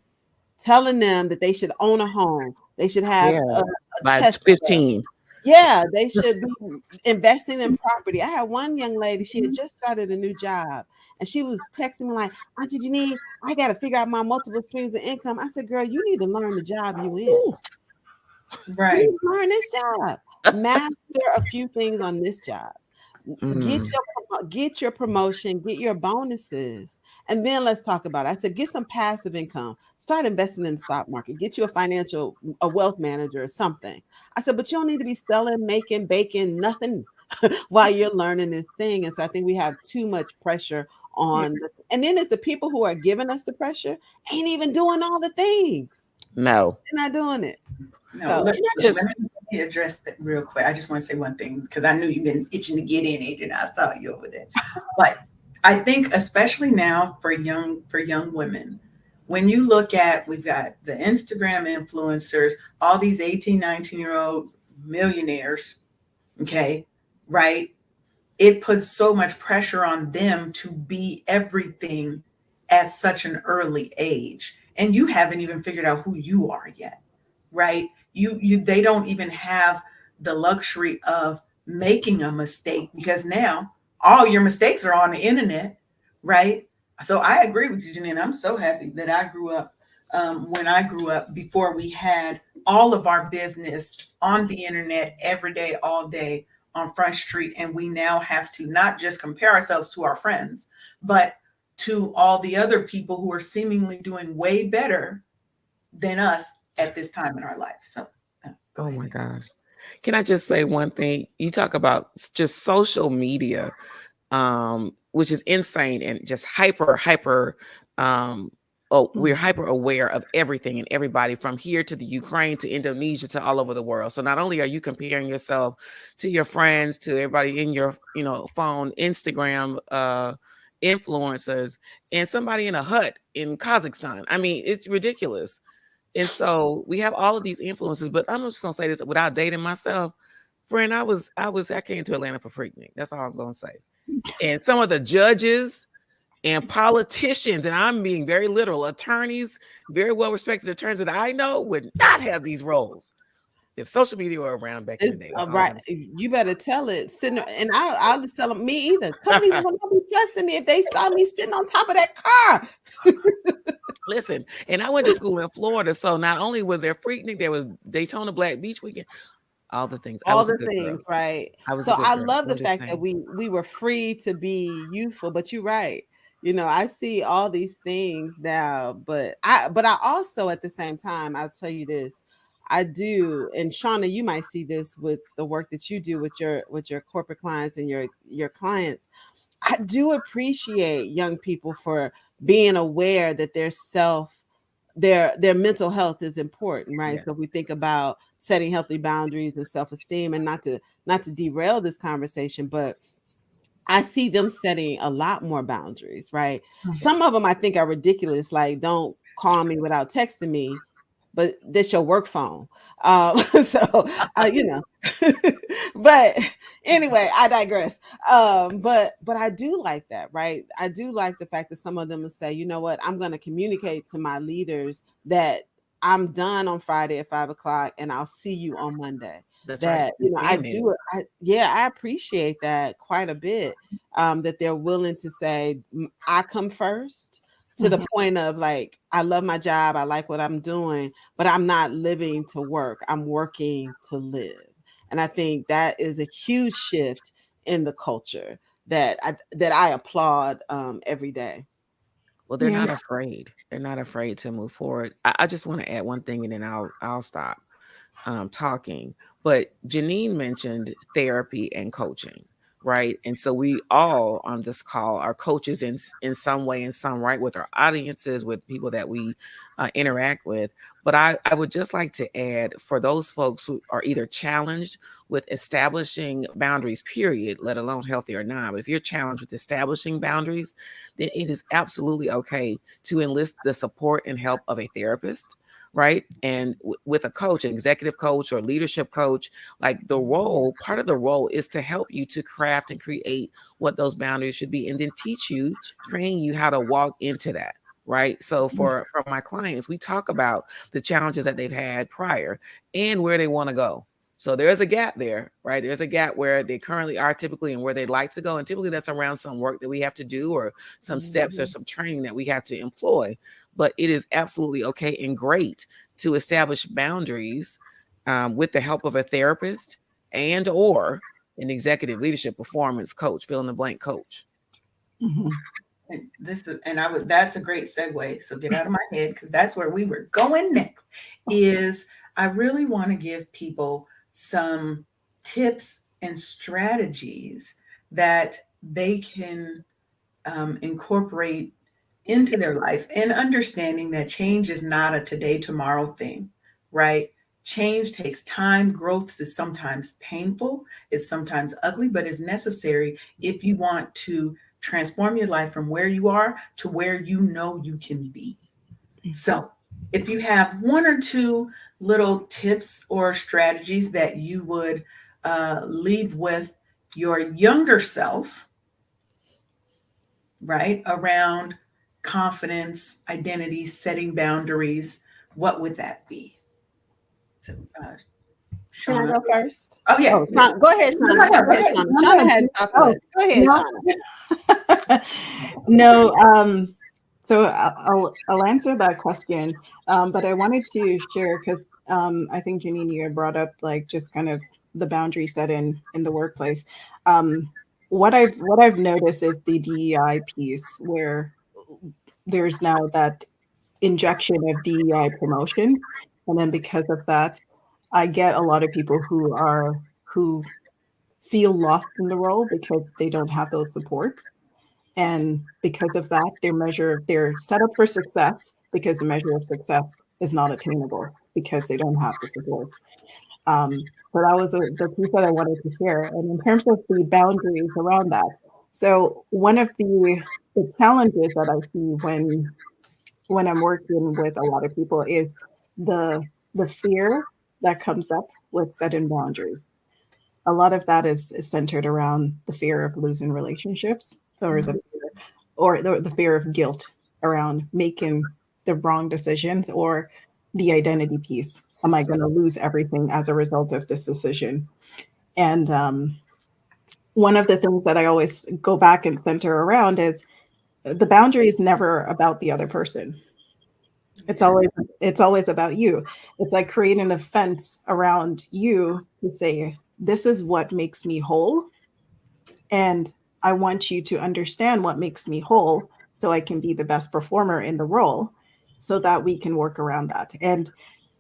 telling them that they should own a home. They should have a by Tesla. 15. Yeah, they should be investing in property. I had one young lady, she had just started a new job, and she was texting me like, Auntie Janine, I got to figure out my multiple streams of income. I said, girl, you need to learn the job you in. Right. You need to learn this job. Master a few things on this job. Get your promotion, get your bonuses, and then let's talk about it. I said, get some passive income. Start investing in the stock market. Get you a wealth manager or something. I said, but you don't need to be selling, making, baking, nothing while you're learning this thing. And so I think we have too much pressure on, and then it's the people who are giving us the pressure ain't even doing all the things. No, they're not doing it. No, So, let me address that real quick. I just want to say one thing, because I knew you've been itching to get in, Adrian. I saw you over there. But I think especially now for young women, when you look at, we've got the Instagram influencers, all these 18, 19-year-old millionaires, okay, right? It puts so much pressure on them to be everything at such an early age. And you haven't even figured out who you are yet, right? They don't even have the luxury of making a mistake, because now all your mistakes are on the internet, right? So I agree with you, Janine. I'm so happy that I grew up, when I grew up, before we had all of our business on the internet every day, all day on Front Street. And we now have to not just compare ourselves to our friends, but to all the other people who are seemingly doing way better than us at this time in our life. So go ahead. My gosh. Can I just say one thing? You talk about just social media, which is insane and just hyper, oh, we're hyper aware of everything and everybody from here to the Ukraine to Indonesia to all over the world. So not only are you comparing yourself to your friends, to everybody in your, phone, Instagram, influencers, and somebody in a hut in Kazakhstan. I mean, it's ridiculous. And so we have all of these influences, but I'm just gonna say this without dating myself. Friend, I came to Atlanta for Freaknik. That's all I'm gonna say. And some of the judges and politicians, and I'm being very literal, attorneys, very well respected attorneys that I know would not have these roles if social media were around back in the day. That's all I'm Right. gonna say. You better tell it. Sitting, and I'll just tell them, me either. Companies will not be trusting me if they saw me sitting on top of that car. Listen, and I went to school in Florida, so not only was there Freaknik, there was Daytona Black Beach Weekend, all the things. I All was a the good girl. things, right? I was a So good I girl. love the I'm just fact that saying. we were free to be youthful, but you're right. I see all these things now, but I also at the same time, I'll tell you this. I do, and Shauna, you might see this with the work that you do with your corporate clients and your clients. I do appreciate young people for being aware that their mental health is important, right? Yeah. So we think about setting healthy boundaries and self-esteem, and not to derail this conversation, but I see them setting a lot more boundaries, right? Some of them I think are ridiculous, like don't call me without texting me, but that's your work phone. So, but anyway, I digress. But I do like that, right? I do like the fact that some of them will say, you know what, I'm going to communicate to my leaders that I'm done on Friday at 5 o'clock, and I'll see you on Monday. That's right. That And I saying it. do. I appreciate that quite a bit. That they're willing to say, I come first, to the point of like, I love my job, I like what I'm doing, but I'm not living to work. I'm working to live. And I think that is a huge shift in the culture that I applaud every day. Well, they're not afraid. They're not afraid to move forward. I just want to add one thing, and then I'll stop talking. But Janine mentioned therapy and coaching, right? And so we all on this call are coaches in some way, in some right, with our audiences, with people that we interact with. But I would just like to add, for those folks who are either challenged with establishing boundaries, period, let alone healthy or not. But if you're challenged with establishing boundaries, then it is absolutely okay to enlist the support and help of a therapist, right? And with a coach, an executive coach or leadership coach, like part of the role is to help you to craft and create what those boundaries should be, and then train you how to walk into that. Right. So for my clients, we talk about the challenges that they've had prior and where they want to go. So there's a gap there, right? There's a gap where they currently are typically and where they'd like to go. And typically that's around some work that we have to do or some steps or some training that we have to employ. But it is absolutely okay and great to establish boundaries with the help of a therapist and or an executive leadership performance coach, fill in the blank coach. And that's a great segue. So get out of my head, because that's where we were going next. Is I really want to give people some tips and strategies that they can incorporate into their life, and understanding that change is not a today, tomorrow thing, right? Change takes time. Growth is sometimes painful, it's sometimes ugly, but it's necessary if you want to transform your life from where you are to where you know you can be. So, if you have one or two little tips or strategies that you would leave with your younger self, right, around confidence, identity, setting boundaries, what would that be? So, Can I Shauna. go first? Oh yeah. Oh, go ahead, No, no, Shauna. no, Go go ahead, ahead. Shauna. No, Shauna no, had oh, chocolate. Go ahead, no. Shauna. No, so I'll answer that question, but I wanted to share because I think Janine, you had brought up like just kind of the boundary set in the workplace. What I've noticed is the DEI piece where there's now that injection of DEI promotion, and then because of that, I get a lot of people who feel lost in the role because they don't have those supports. And because of that, they're set up for success because the measure of success is not attainable because they don't have the support. So that was the piece that I wanted to share. And in terms of the boundaries around that, so one of the challenges that I see when I'm working with a lot of people is the fear that comes up with setting boundaries. A lot of that is centered around the fear of losing relationships or the fear of guilt around making the wrong decisions or the identity piece. Am I going to lose everything as a result of this decision? And one of the things that I always go back and center around is the boundary is never about the other person. It's always it's always about you. It's like creating a fence around you to say, this is what makes me whole. And I want you to understand what makes me whole so I can be the best performer in the role so that we can work around that. And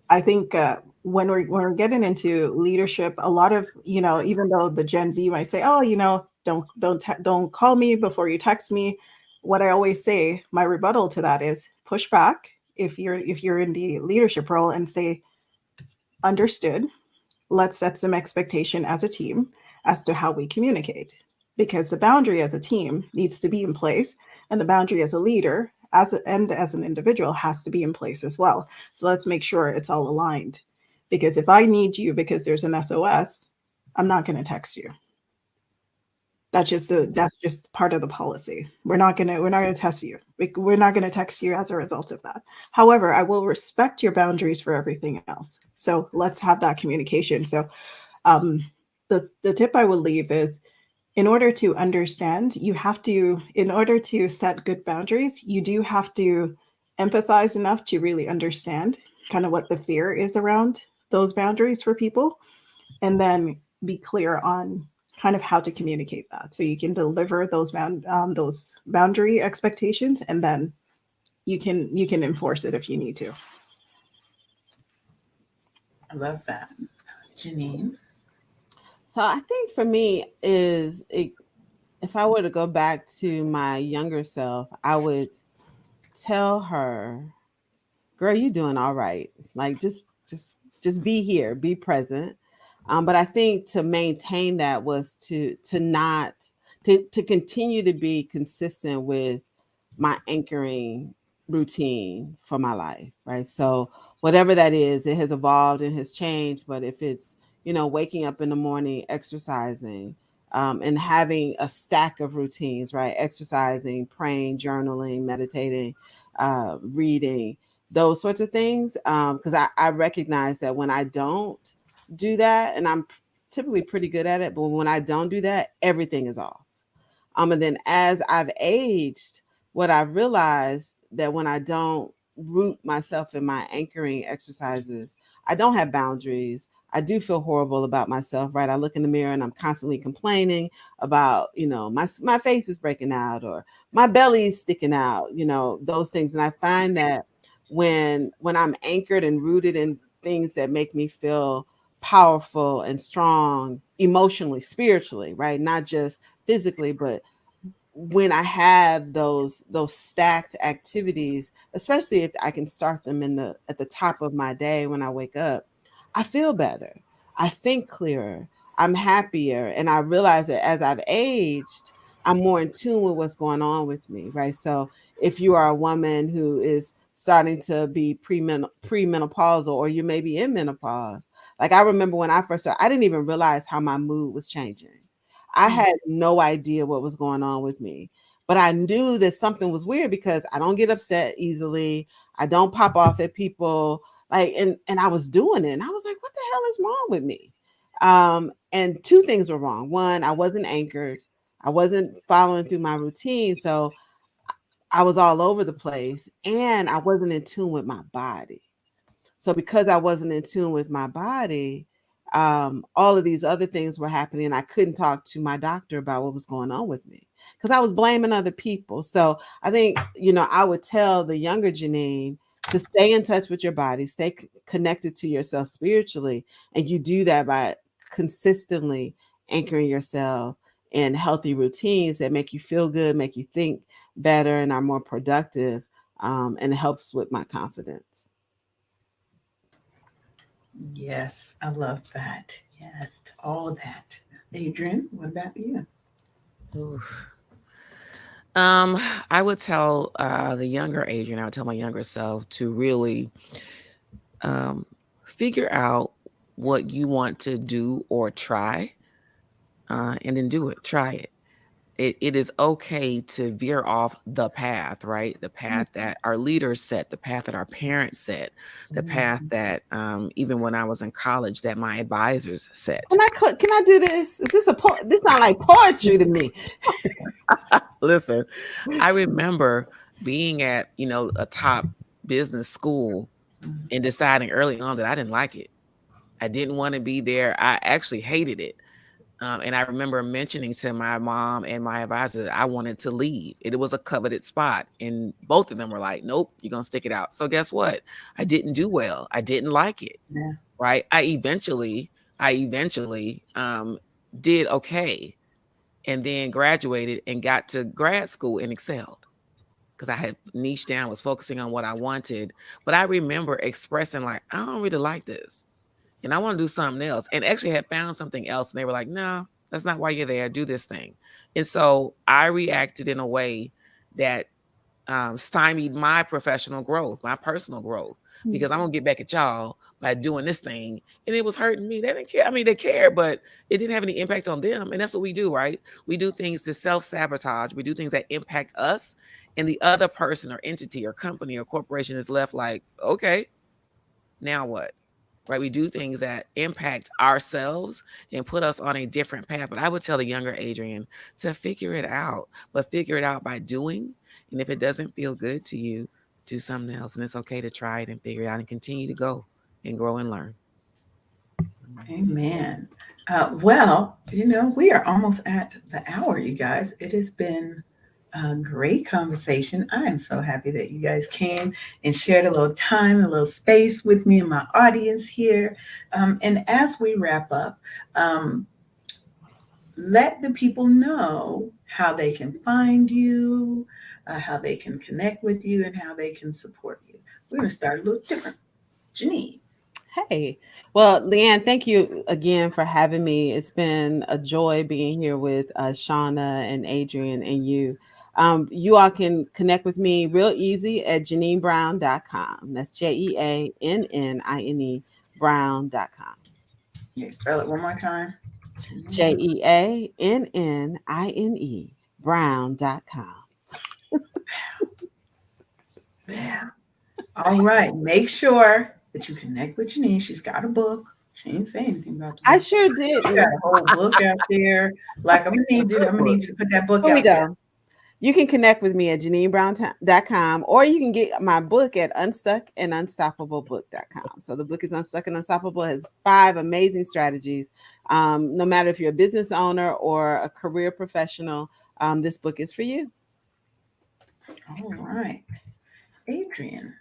I think when we're getting into leadership, a lot of, even though the Gen Z might say, "Oh, don't call me before you text me," what I always say, my rebuttal to that is push back if you're in the leadership role and say, "Understood. Let's set some expectation as a team as to how we communicate." Because the boundary as a team needs to be in place, and the boundary as a leader and as an individual has to be in place as well. So let's make sure it's all aligned. Because if I need you because there's an SOS, I'm not going to text you. That's just part of the policy. We're not gonna test you. We're not gonna text you as a result of that. However, I will respect your boundaries for everything else. So let's have that communication. So um, the tip I would leave is, in order to understand, in order to set good boundaries, you do have to empathize enough to really understand kind of what the fear is around those boundaries for people, and then be clear on kind of how to communicate that so you can deliver those boundary expectations, and then you can enforce it if you need to. I love that. Janine. So I think for me if I were to go back to my younger self, I would tell her, "Girl, you doing all right. Like just be here, be present." But I think to maintain that was to not to continue to be consistent with my anchoring routine for my life, right? So whatever that is, it has evolved and has changed. But if it's, waking up in the morning, exercising, and having a stack of routines, right? Exercising, praying, journaling, meditating, reading, those sorts of things. Because I recognize that when I don't do that, and I'm typically pretty good at it, but when I don't do that, everything is off. And then as I've aged, what I've realized that when I don't root myself in my anchoring exercises, I don't have boundaries. I do feel horrible about myself, right? I look in the mirror and I'm constantly complaining about, my face is breaking out or my belly is sticking out, those things. And I find that when I'm anchored and rooted in things that make me feel powerful and strong emotionally, spiritually, right? Not just physically, but when I have those stacked activities, especially if I can start them at the top of my day when I wake up, I feel better. I think clearer. I'm happier. And I realize that as I've aged, I'm more in tune with what's going on with me, right? So if you are a woman who is starting to be premenopausal, or you may be in menopause, like I remember when I first started, I didn't even realize how my mood was changing. I had no idea what was going on with me, but I knew that something was weird because I don't get upset easily. I don't pop off at people, like, and I was doing it, and I was like, what the hell is wrong with me? And two things were wrong. One, I wasn't anchored. I wasn't following through my routine, so I was all over the place, and I wasn't in tune with my body. So because I wasn't in tune with my body, all of these other things were happening. I couldn't talk to my doctor about what was going on with me because I was blaming other people. So I think, I would tell the younger Janine to stay in touch with your body, stay connected to yourself spiritually. And you do that by consistently anchoring yourself and healthy routines that make you feel good, make you think better, and are more productive. And it helps with my confidence. Yes, I love that. Yes, to all of that. Adrian, what about you? Oof. Um, I would tell the younger Adrian, I would tell my younger self to really um, figure out what you want to do or try, and then do it. Try it. It is okay to veer off the path, right? The path that our leaders set, the path that our parents set, the path Mhm. that even when I was in college, that my advisors set. Can I do this? Is this this sound like poetry to me? Listen, I remember being at a top business school and deciding early on that I didn't like it. I didn't want to be there. I actually hated it. And I remember mentioning to my mom and my advisor that I wanted to leave. It was a coveted spot. And both of them were like, nope, you're going to stick it out. So guess what? I didn't do well. I didn't like it. Yeah. Right. I eventually did okay, and then graduated and got to grad school and excelled because I had niched down, was focusing on what I wanted. But I remember expressing like, I don't really like this and I want to do something else, and actually had found something else. And they were like, no, that's not why you're there. Do this thing. And so I reacted in a way that stymied my professional growth, my personal growth, because I'm gonna get back at y'all by doing this thing. And it was hurting me. They didn't care. I mean, they cared, but it didn't have any impact on them. And that's what we do, right? We do things to self-sabotage. We do things that impact us, and the other person or entity or company or corporation is left like, okay, now what? Right? We do things that impact ourselves and put us on a different path. But I would tell the younger Adrian to figure it out, but figure it out by doing. And if it doesn't feel good to you, do something else. And it's okay to try it and figure it out and continue to go and grow and learn. Amen. Well, we are almost at the hour, you guys. It has been a great conversation. I am so happy that you guys came and shared a little time, a little space with me and my audience here. And as we wrap up, um, let the people know how they can find you, how they can connect with you, and how they can support you. We're going to start a little different. Janine. Hey, well, Leanne, thank you again for having me. It's been a joy being here with Shauna and Adrian and you. You all can connect with me real easy at JanineBrown.com. That's JeAnnine Brown.com. Yeah, spell it one more time. JeAnnine Brown.com. Yeah. All right. Make sure that you connect with Janine. She's got a book. She didn't say anything about the I book. sure She got didn't. a whole book out there. Like I'm gonna need you to put that book Here we out there. go. You can connect with me at JanineBrown.com, or you can get my book at unstuckandunstoppablebook.com. So the book is Unstuck and Unstoppable. It has 5 amazing strategies. No matter if you're a business owner or a career professional, this book is for you. All right. Adrian.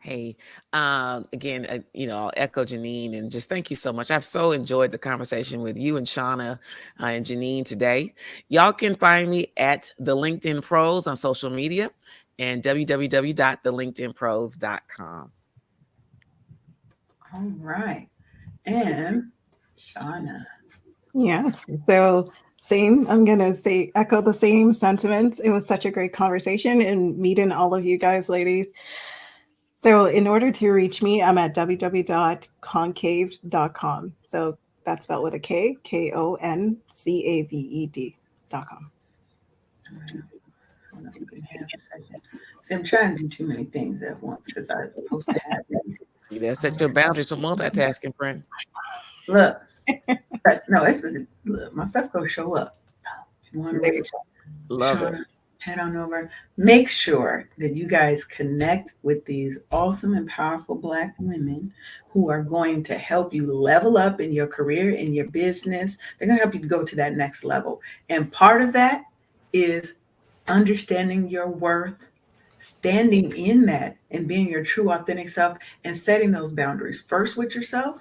Hey, again, I'll echo Janine and just thank you so much. I've so enjoyed the conversation with you and Shauna and Janine today. Y'all can find me at the LinkedIn Pros on social media and www.thelinkedinpros.com. All right. And Shauna. Yes. So same. I'm gonna say echo the same sentiments. It was such a great conversation and meeting all of you guys, ladies. So in order to reach me, I'm at www.concaved.com. So that's spelled with a K, KONCAVED.com. Hold on, you can have a second. See, I'm trying to do too many things at once because I'm supposed to have these. See that? Set your boundaries for multitasking, friend. Look, no, look, my stuff go show up. If you want to reach Love it. Shauna, head on over. Make sure that you guys connect with these awesome and powerful Black women who are going to help you level up in your career, in your business. They're going to help you to go to that next level. And part of that is understanding your worth, standing in that and being your true, authentic self, and setting those boundaries first with yourself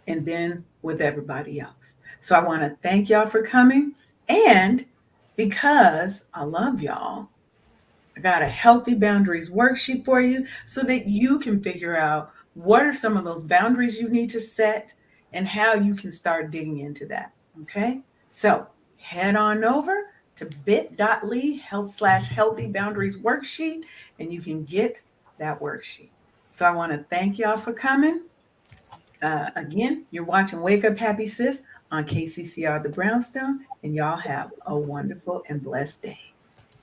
and then with everybody else. So I want to thank y'all for coming. And because I love y'all, I got a healthy boundaries worksheet for you so that you can figure out what are some of those boundaries you need to set and how you can start digging into that. Okay. So head on over to bit.ly/healthy boundaries worksheet and you can get that worksheet. So I want to thank y'all for coming. Again, you're watching Wake Up Happy Sis on KCCR The Brownstone, and y'all have a wonderful and blessed day.